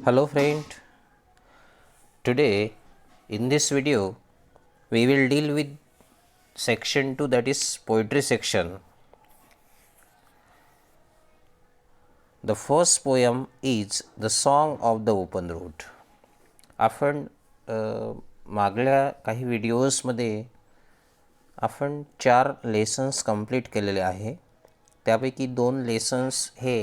Hello friend, today in this video we will deal with section 2, that is poetry section. The first poem is The Song of the Open Road. आपण मागल्या काही व्हिडिओजमध्ये आपण 4 lessons complete केलेले आहे. त्यापैकी 2 lessons हे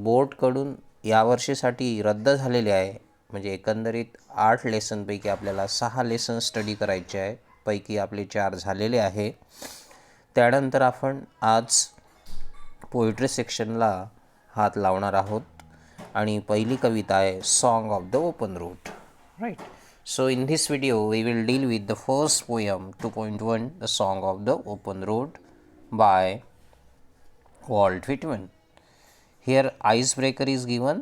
बोर्डकडून यावर्षीसाठी रद्द झालेले आहे. म्हणजे एकंदरीत 8 लेसनपैकी आपल्याला 6 लेसन स्टडी करायचे आहे. पैकी आपले 4 झालेले आहे. त्यानंतर आपण आज पोएट्री सेक्शनला हात लावणार आहोत आणि पहिली कविता आहे song of the open road. Right. So in this video we will deal with the first poem 2.1, The Song of the Open Road by Walt Whitman. Here icebreaker is given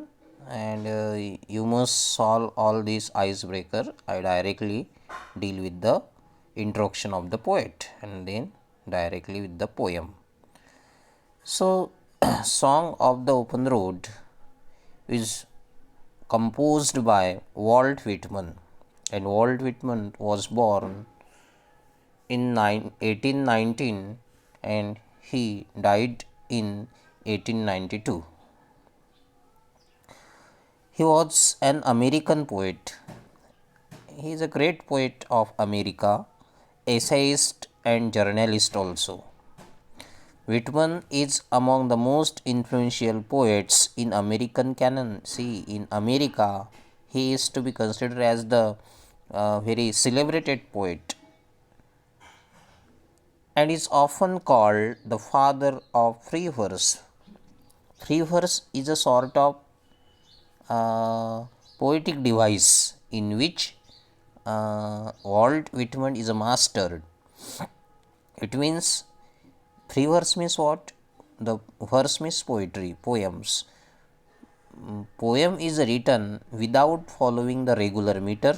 and you must solve all these icebreaker. I directly deal with the introduction of the poet and then directly with the poem. So Song of the Open Road is composed by Walt Whitman, and Walt Whitman was born in 1819 and he died in 1892. He was an American poet. He is a great poet of America, essayist and journalist also. Whitman is among the most influential poets in American canon. See, in America, he is to be considered as the very celebrated poet and is often called the father of free verse. Free verse is a sort of poetic device in which Walt Whitman is a master. It means free verse means what? The verse means poetry, poems. Poem is written without following the regular meter,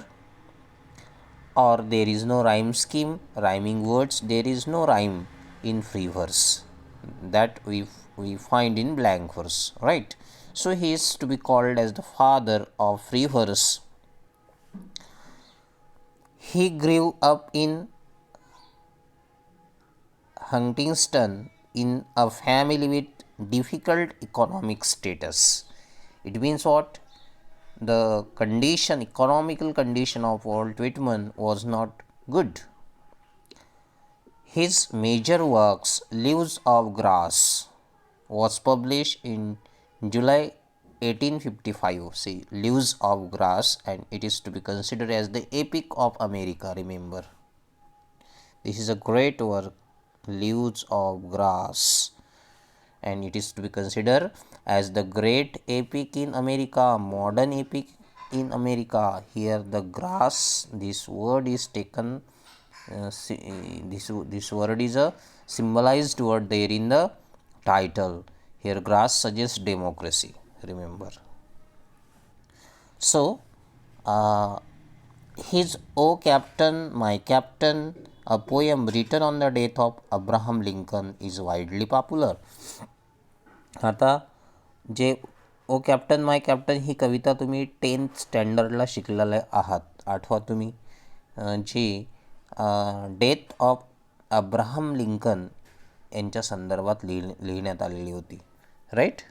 or there is no rhyme scheme, rhyming words. There is no rhyme in free verse that we find in blank verse, right? So he is to be called as the father of free verse. He grew up in Huntington in a family with difficult economic status. It means what? The condition, economical condition of Walt Whitman was not good. His major works, Leaves of Grass, was published in July 1855. See, Leaves of Grass, and it is to be considered as the epic of America. Remember, this is a great work, Leaves of Grass, and it is to be considered as the great epic in America, modern epic in America. Here the grass, this word is taken, this word is a symbolized word there in the title. Here grass suggests democracy, remember. So his O Captain, My Captain, a poem written on the death of Abraham Lincoln, is widely popular. आता जे ओ captain माय captain ही कविता तुम्ही 10th स्टँडर्डला शिकलेले आहात. आठवा तुम्ही जी death of Abraham Lincoln यांच्या संदर्भात लिहिण्यात आलेली होती, राईट.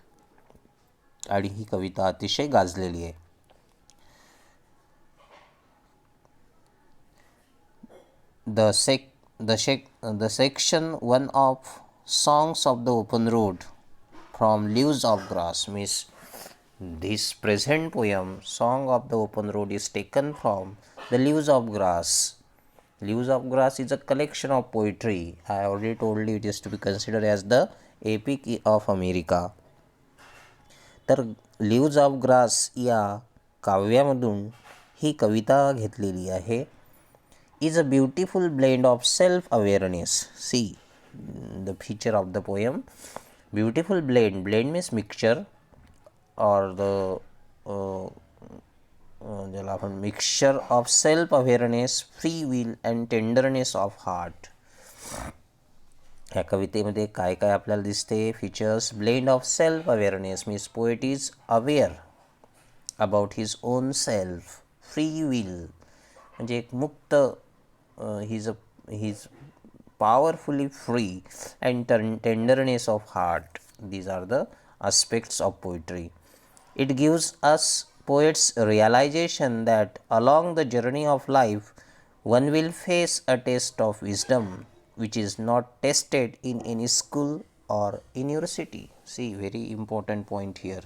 आणि ही कविता अतिशय गाजलेली आहे. The section 1 of Songs of the Open Road from Leaves of Grass means this present poem, Song of the Open Road, is taken from the Leaves of Grass. Leaves of Grass is a collection of poetry. I already told you it is to be considered as the epic of America. तर Leaves of Grass या काव्यामधून ही कविता घेतलेली आहे. Is a beautiful blend of self-awareness. See the feature of the poem. Beautiful blend. Blend means mixture, or the ज्याला आपण mixture of self-awareness, free will and tenderness of heart. ह्या कवितेमध्ये काय काय आपल्याला दिसते? Features: blend of self awareness, means poet is aware about his on self. Free will म्हणजे एक मुक्त, he's powerfully free, and tenderness of heart. These are the aspects of poetry. It gives us poets realization that along the journey of life one will face a test of wisdom which is not tested in any school or university. See, very important point here.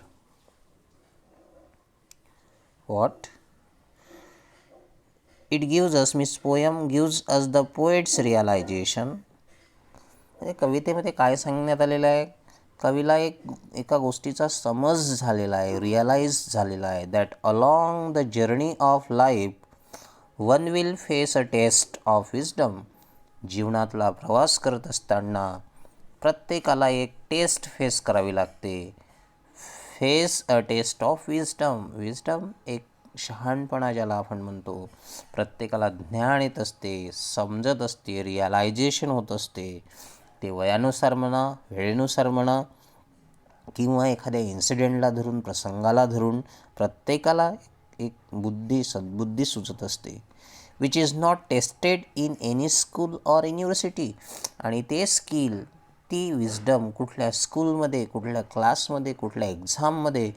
What it gives us, means poem gives us the poet's realization. म्हणजे कवितेमध्ये काय सांगण्यात आलेलं आहे? कवीला एका गोष्टीचा समज झालेला आहे, रिअलाइज झालेला आहे, that along the journey of life one will face a test of wisdom. जीवनातला प्रवास करत असताना प्रत्येकाला एक टेस्ट फेस करावी लागते. Face a test of wisdom. Wisdom एक शहाणपणा ज्याला आपण म्हणतो. प्रत्येकाला ज्ञान येत असते, समजत असते, रिअलायझेशन होत असते. ते वयानुसार म्हणा, वेळेनुसार म्हणा, किंवा एखाद्या इन्सिडेंटला धरून, प्रसंगाला धरून प्रत्येकाला एक सद्बुद्धी सुचत असते. Which is not tested in any school or university. आणि ते स्किल, ती विजडम कुठल्या स्कूलमध्ये, कुठल्या क्लासमध्ये, कुठल्या एक्झाममध्ये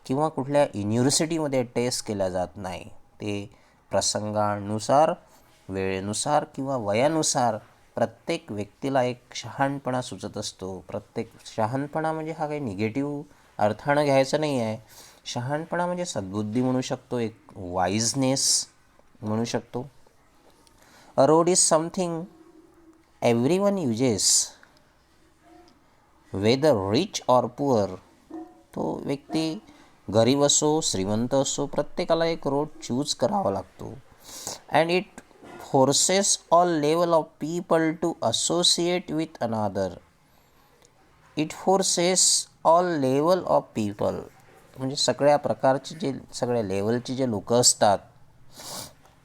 किंवा कुठल्या युनिव्हर्सिटीमध्ये टेस्ट केल्या जात नाही. ते प्रसंगानुसार, वेळेनुसार किंवा वयानुसार प्रत्येक व्यक्तीला एक शहाणपणा सुचत असतो. प्रत्येक शहाणपणा म्हणजे हा काही निगेटिव्ह अर्थानं घ्यायचा नाही आहे. शहाणपणा म्हणजे सद्बुद्धी म्हणू शकतो, एक वाईजनेस म्हणू शकतो. A road is something everyone uses, whether rich or poor. तो व्यक्ती गरीब असो, श्रीमंत असो, प्रत्येकाला एक रोड चूज करावा लागतो. And it forces all level of people to associate with another. It forces all level of people म्हणजे सगळ्या प्रकारचे सगळ्या लेवलचे जे लोक असतात,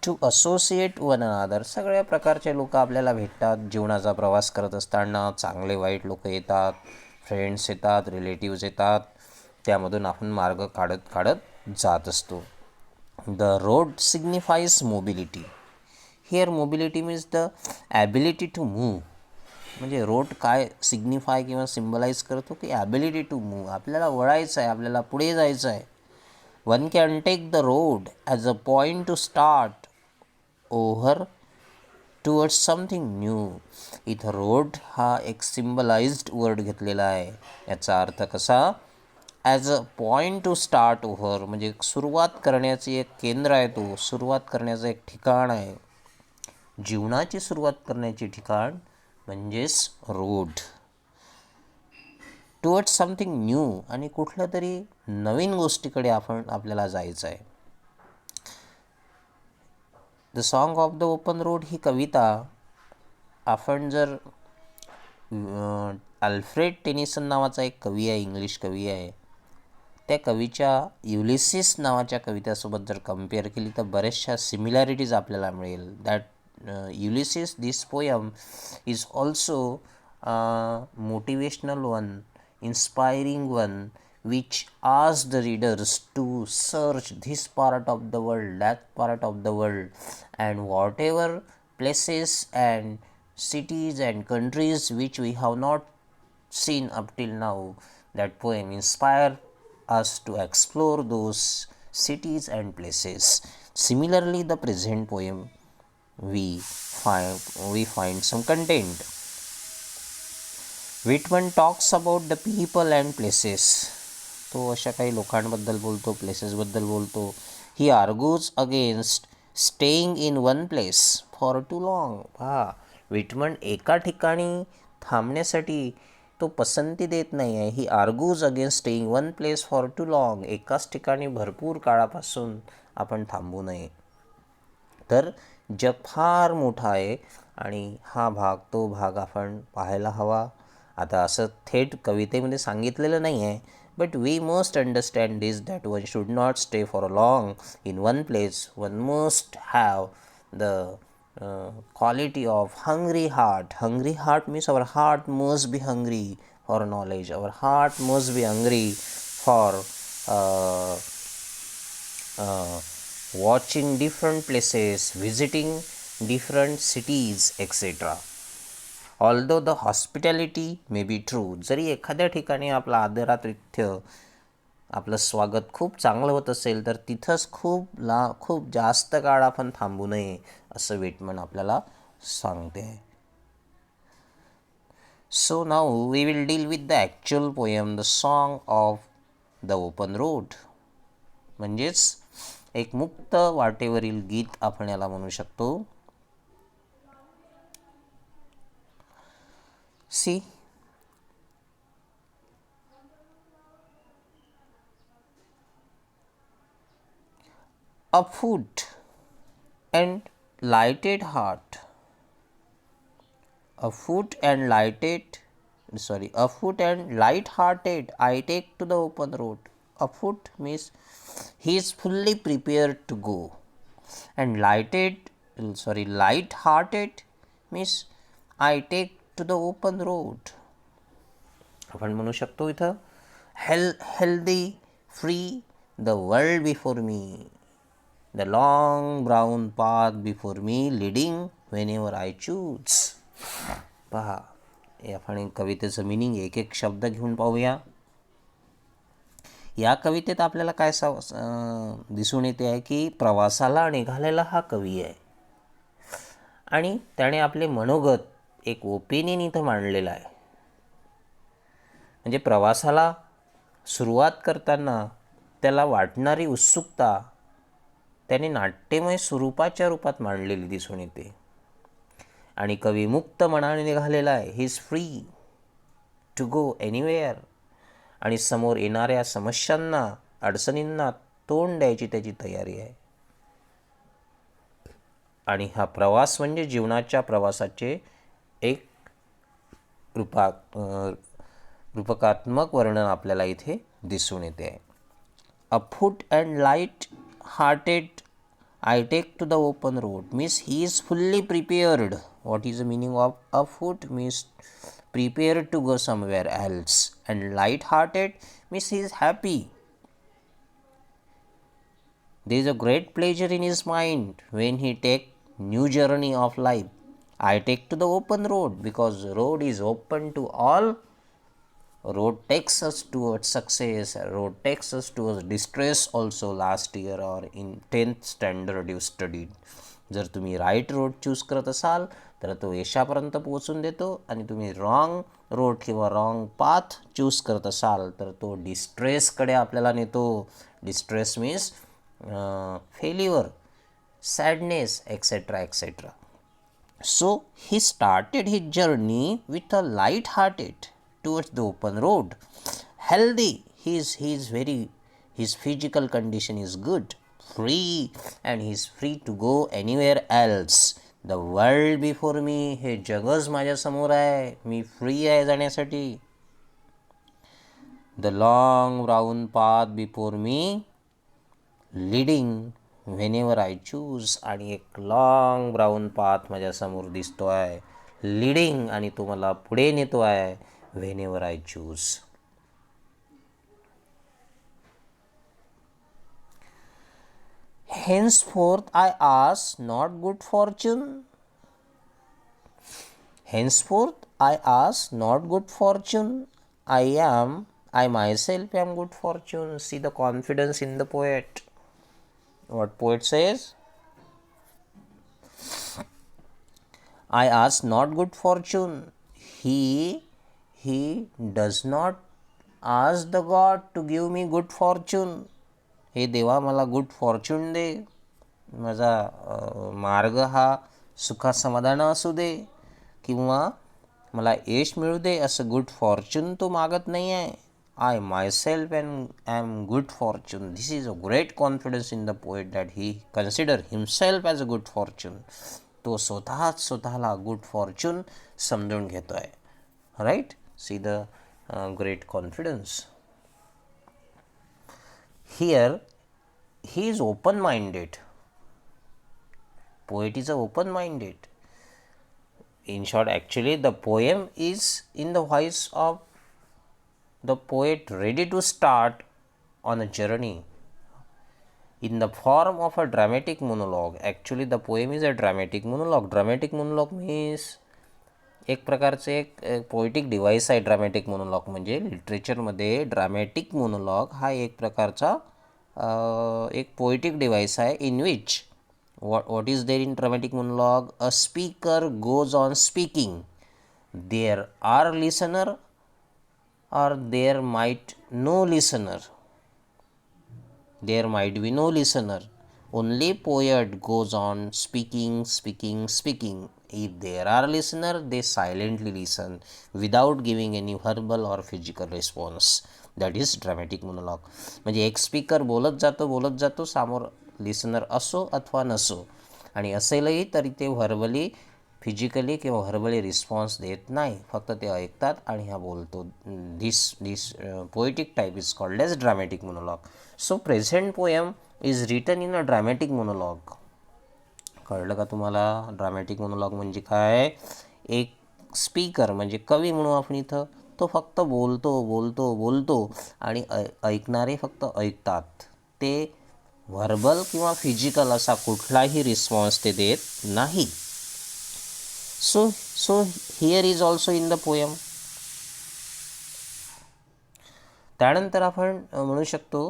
टू असोसिएट वन अनादर. सगळ्या प्रकारचे लोक आपल्याला भेटतात जीवनाचा प्रवास करत असताना. चांगले वाईट लोक येतात, फ्रेंड्स येतात, रिलेटिव्स येतात. त्यामधून आपण मार्ग काढत जात असतो. The road signifies mobility. Here mobility means the ability to move. म्हणजे रोड काय सिग्निफाय किंवा सिम्बलाइज करतो की ॲबिलिटी टू मूव्ह. आपल्याला वळायचं आहे, आपल्याला पुढे जायचं आहे. One can take the road as a point to start over towards something new. इथं रोड हा एक सिम्बलाइज्ड वर्ड घेतलेला आहे. याचा अर्थ कसा? As a point to start over म्हणजे सुरुवात करण्याची एक केंद्र आहे. तो सुरुवात करण्याचं एक ठिकाण आहे. जीवनाची सुरुवात करण्याची ठिकाण म्हणजेच रोड. टुवर्ड्स समथिंग न्यू आणि कुठल्या तरी नवीन गोष्टीकडे आपल्याला जायचं आहे. The song of the open road ही कविता आपण जर अल्फ्रेड टेनिसन नावाचा एक कवी आहे, इंग्लिश कवी आहे, त्या कवीच्या युलिसिस नावाच्या कवितेसोबत जर कम्पेअर केली तर बऱ्याचशा सिमिलॅरिटीज आपल्याला मिळेल. That Ulysses, this poem is also motivational one, inspiring one, which asks the readers to search this part of the world, that part of the world, and whatever places and cities and countries which we have not seen up till now, that poem inspire us to explore those cities and places. Similarly, the present poem we find some content. Whitman talks about the people and places. तो अशा काही लोकांबद्दल बोलतो, प्लेसेसबद्दल बोलतो. He argues against staying in one place for too long. Whitman एका ठिकाणी थांबण्यासाठी तो पसंती देत नाही आहे. He argues against staying one place for too long. एकाच ठिकाणी भरपूर काळापासून आपण थांबू नये. तर जग फार मोठा आहे आणि हा भाग, तो भाग आपण पाहायला हवा. आता असं थेट कवितेमध्ये सांगितलेलं नाही आहे, but we must understand this that one should not stay for a long in one place. One must have the quality of hungry heart. Hungry heart means our heart must be hungry for knowledge. Our heart must be hungry for uh, watching different places, visiting different cities, etc. Although the hospitality may be true. जरी एखाद्या ठिकाणी आपलं आदरातिथ्य, आपलं स्वागत खूप चांगलं होत असेल तर तिथंच खूप जास्त काळ आपण थांबू नये असं वेटमन आपल्याला सांगते. So now we will deal with the actual poem, the song of the open road. म्हणजेच एक मुक्त वाटेवरील गीत आपण याला म्हणू शकतो. See, a foot and lighted heart, a foot and light-hearted I take to the open road. A foot means he is fully prepared to go, and light-hearted means I take to the open road. आपण म्हणू शकतो इथं healthy, free, the world before me, the long brown path before me, leading whenever I choose. पहा, आपण कवितेचं meaning एक एक शब्द घेऊन पाहूया. या कवितेत आपल्याला काय दिसून येते आहे की प्रवासाला निघालेला हा कवी आहे आणि त्याने आपले मनोगत एक ओपिनियन इथं मांडलेलं आहे. म्हणजे प्रवासाला सुरुवात करताना त्याला वाटणारी उत्सुकता त्याने नाट्यमय स्वरूपाच्या रूपात मांडलेली दिसून येते. आणि कवी मुक्त मनाने निघालेला आहे. He is free to go anywhere. आणि समोर येणाऱ्या समस्यांना, अडचणींना तोंड द्यायची त्याची तयारी आहे. आणि हा प्रवास म्हणजे जीवनाच्या प्रवासाचे एक रूपकात्मक वर्णन आपल्याला इथे दिसून येते आहे. Afoot and light hearted I take to the open road means he is fully prepared. What is the meaning of a foot means prepared to go somewhere else, and light-hearted means he is happy. There is a great pleasure in his mind when he take new journey of life. I take to the open road because road is open to all. Road takes us towards success, road takes us towards distress also. Last year or in 10th standard you studied. जर तुम्ही right road choose करत असाल तर तो यशापर्यंत पोहोचून देतो, आणि तुम्ही रॉंग रोड किंवा रॉंग पाथ चूज करत असाल तर तो डिस्ट्रेसकडे आपल्याला नेतो. Distress means failure, sadness, etcetera etcetera. So he started his journey with a light hearted towards the open road. Healthy, his physical condition is good. Free, and he is free to go anywhere else. The world before me, हे जगच माझ्या समोर आहे, मी free आहे जाण्यासाठी. The long brown path before me, leading whenever I choose. आणि एक long brown path माझ्या समोर दिसतो आहे, लीडिंग, आणि तो मला पुढे नेतो आहे. Whenever I choose. Henceforth I ask not good fortune. Henceforth I ask not good fortune. I myself am good fortune. See the confidence in the poet. What poet says? I ask not good fortune. He does not ask the God to give me good fortune. हे देवा मला good Fortune दे, माझा मार्ग हा सुखासमाधान असू दे, किंवा मला यश मिळू दे, असं गुड फॉर्च्यून तो मागत नाही आहे. I myself am good Fortune. This is a great confidence in the poet that he consider himself as a good Fortune. तो स्वतःला गुड फॉर्च्यून समजून घेतो आहे. Right. See the great confidence. Here he is open-minded. Poet is open-minded. In short, actually the poem is in the voice of the poet ready to start on a journey in the form of a dramatic monologue. Actually the poem is a dramatic monologue. Dramatic monologue means एक प्रकारचं एक poetic device आहे dramatic monologue म्हणजे. लिटरेचरमध्ये dramatic monologue हा एक प्रकारचा एक poetic device आहे in which what is there in dramatic monologue? A speaker goes on speaking. There are listener or there might no listener. There might be no listener. Only poet goes on speaking. If there are listener, they silently listen without giving any verbal or physical response. That is dramatic monologue. म्हणजे एक speaker बोलत जातो समोर listener असो अथवा नसो, आणि असेलही तरी ते व्हर्बली फिजिकली किंवा व्हर्बली रिस्पॉन्स देत नाही, फक्त ते ऐकतात आणि हा बोलतो. This poetic type is called as dramatic monologue. So present poem is written in a dramatic monologue. कळलं का तुम्हाला? ड्रामॅटिक मोनोलॉग म्हणजे काय? एक स्पीकर म्हणजे कवी म्हणू आपण इथं, तो फक्त बोलतो आणि ऐकणारे फक्त ऐकतात. ते व्हर्बल किंवा फिजिकल असा कुठलाही रिस्पॉन्स ते देत नाही. So here is also in the poem. त्यानंतर आपण म्हणू शकतो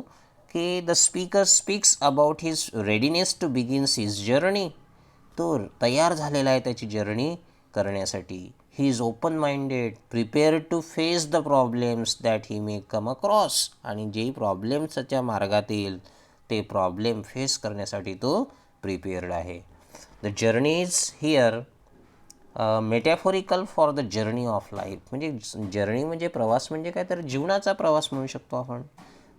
की the speaker speaks about his readiness to begins his journey. तो तयार झालेला आहे त्याची जर्नी करण्यासाठी. He is open minded, prepared to face the problems that he may come across. आणि जेही प्रॉब्लेम्स त्याच्या मार्गात येईल ते प्रॉब्लेम फेस करण्यासाठी तो प्रिपेअर्ड आहे. The journey is here metaphorical for the journey of life. म्हणजे जर्नी म्हणजे प्रवास म्हणजे काय, तर जीवनाचा प्रवास म्हणू शकतो आपण.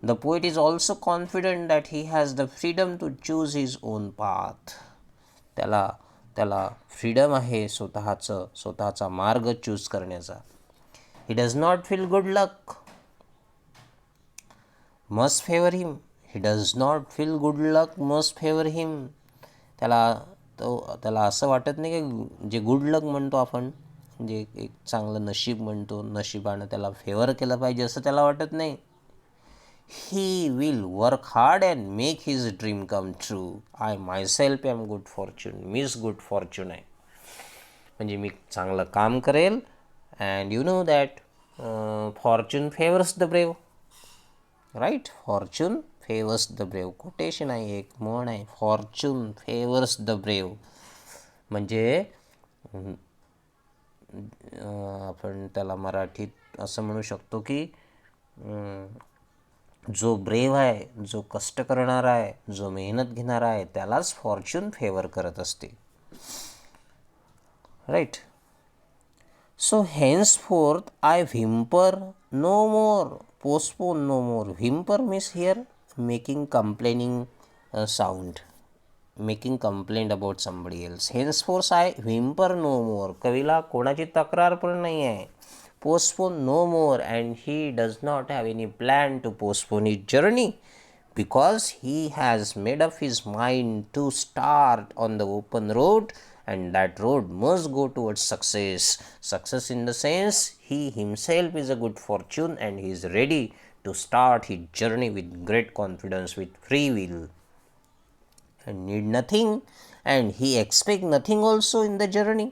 The poet is also confident that he has the freedom to choose his own path. त्याला फ्रीडम आहे स्वतःचा मार्ग चूज करण्याचा. He does not feel good luck must favour him. He does not feel good luck must favour him. त्याला असं वाटत नाही की जे गुड लक म्हणतो आपण, जे एक चांगलं नशीब म्हणतो, नशिबानं त्याला फेवर केलं पाहिजे असं त्याला वाटत नाही. He will work hard and make his dream come true. I myself am good fortune. मीच गुड फॉर्च्यून आहे. म्हणजे मी चांगलं काम करेल. And you know that fortune favours the brave. Right, fortune favours the brave. Quotation आहे, एक म्हण आहे, फॉर्च्यून फेवर्स द ब्रेव. म्हणजे आपण त्याला मराठीत असं म्हणू शकतो की जो ब्रेव आहे, जो कष्ट करणारा आहे, जो मेहनत घेणारा आहे, त्यालाच फॉर्च्यून फेवर करत असते. Right. So henceforth I whimper no more, postpone no more. Whimper means here making complaining sound, making complaint about somebody else. Henceforth I whimper no more. कवीला कोणाची तक्रार पण नाही आहे. postpone no more, and he does not have any plan to postpone his journey because he has made up his mind to start on the open road, and that road must go towards success. Success in the sense he himself is a good fortune and he is ready to start his journey with great confidence, with free will, and need nothing, and he expect nothing also in the journey.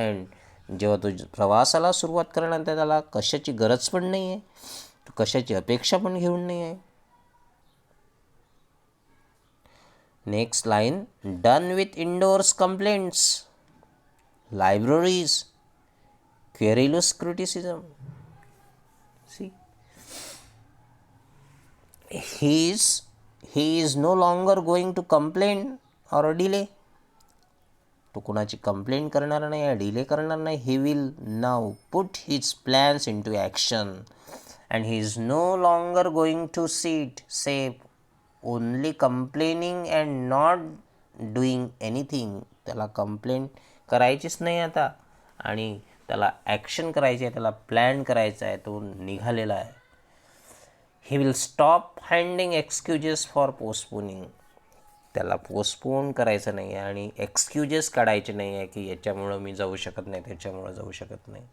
And जेव्हा तो प्रवासाला सुरुवात करणार तर त्याला कशाची गरज पण नाही आहे, कशाची अपेक्षा पण घेऊन नाही आहे. Next line, done with indoors complaints, libraries, querulous criticism. See, he is no longer going to complain or delay. तो कुणाची कंप्लेंट करणार नाही आहे, डिले करणार नाही. He will now put his plans into action and he is no longer going to sit safe only complaining and not doing anything. त्याला complaint करायचीच नाही आता आणि त्याला ॲक्शन करायची आहे, त्याला प्लॅन करायचा आहे, तो निघालेला आहे. He will stop finding excuses for postponing. त्याला पोस्टपोन करायचं नाही आहे आणि एक्सक्युजेस काढायचे नाही आहे की याच्यामुळं मी जाऊ शकत नाही, त्याच्यामुळं जाऊ शकत नाही.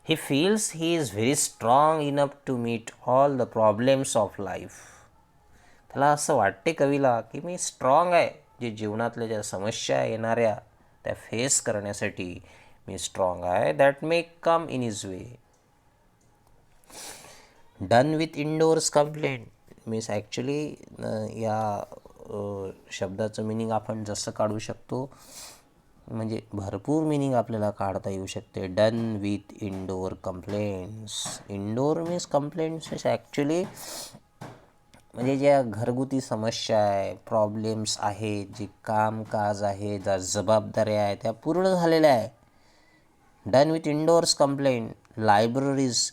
He feels he is very strong enough to meet all the problems of life. त्याला असं वाटते कवीला की मी स्ट्रॉंग आहे, जे जीवनातल्या ज्या समस्या येणाऱ्या त्या फेस करण्यासाठी मी स्ट्रॉंग आहे. That may come in is way. Done with indoors complaint means actually या शब्दाचं मिनिंग आपण जसं काढू शकतो, म्हणजे भरपूर मिनिंग आपल्याला काढता येऊ शकते. Done with indoor complaints. Indoor means complaints actually म्हणजे ज्या घरगुती समस्या आहे, प्रॉब्लेम्स आहेत, जे कामकाज आहे, ज्या जबाबदाऱ्या आहेत, त्या पूर्ण झालेल्या आहे. Done with indoors complaint. Libraries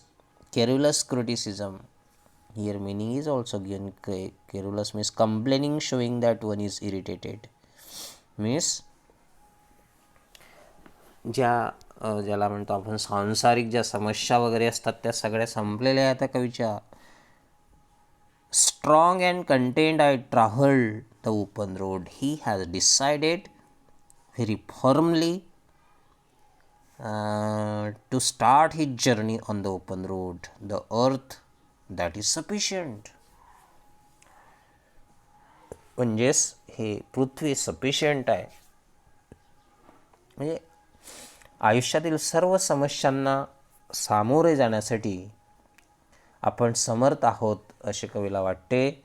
querulous criticism. Here meaning is also given. Querulous means complaining, showing that one is irritated. Means ज्याला म्हणतो आपण सांसारिक ज्या समस्या वगैरे असतात त्या सगळ्या संपलेल्या आहेत त्या कवीच्या. Strong and content I travelled the open road. He has decided very firmly to start his journey on the open road. The earth that is sufficient. म्हणजेच हे पृथ्वी सफिशियंट आहे. म्हणजे आयुष्यातील सर्व समस्यांना सामोरे जाण्यासाठी आपण समर्थ आहोत असे कवीला वाटते.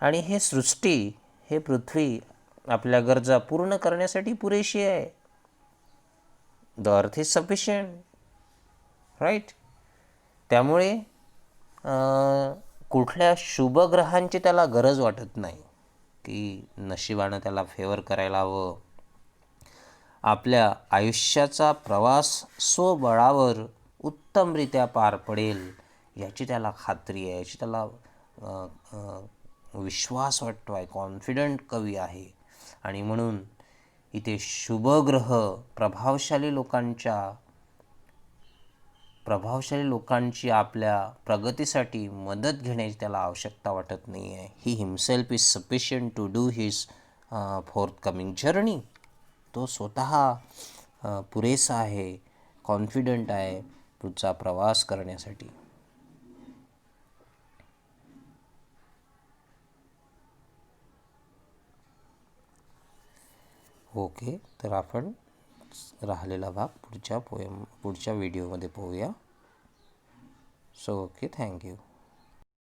आणि हे सृष्टी, हे पृथ्वी आपल्या गरजा पूर्ण करण्यासाठी पुरेशी आहे. The earth is sufficient, right. त्यामुळे कुठल्या शुभग्रहांची त्याला गरज वाटत नाही की नशिबानं त्याला फेवर करायला हवं. आपल्या आयुष्याचा प्रवास स्वबळावर उत्तमरित्या पार पडेल याची त्याला खात्री आहे, याची त्याला विश्वास वाटतो आहे. कॉन्फिडंट कवी आहे. आणि म्हणून इथे शुभग्रह प्रभावशाली लोकांची आपल्या प्रगतीसाठी मदत घेण्याची त्याला आवश्यकता वाटत नाही आहे. He himself is sufficient to do his forthcoming journey. तो स्वतः पुरेसा आहे, कॉन्फिडंट आहे पुढचा प्रवास करण्यासाठी. ओके, तर आपण राहिलेला भाग पुढच्या व्हिडिओमध्ये पाहूया. So okay, thank you.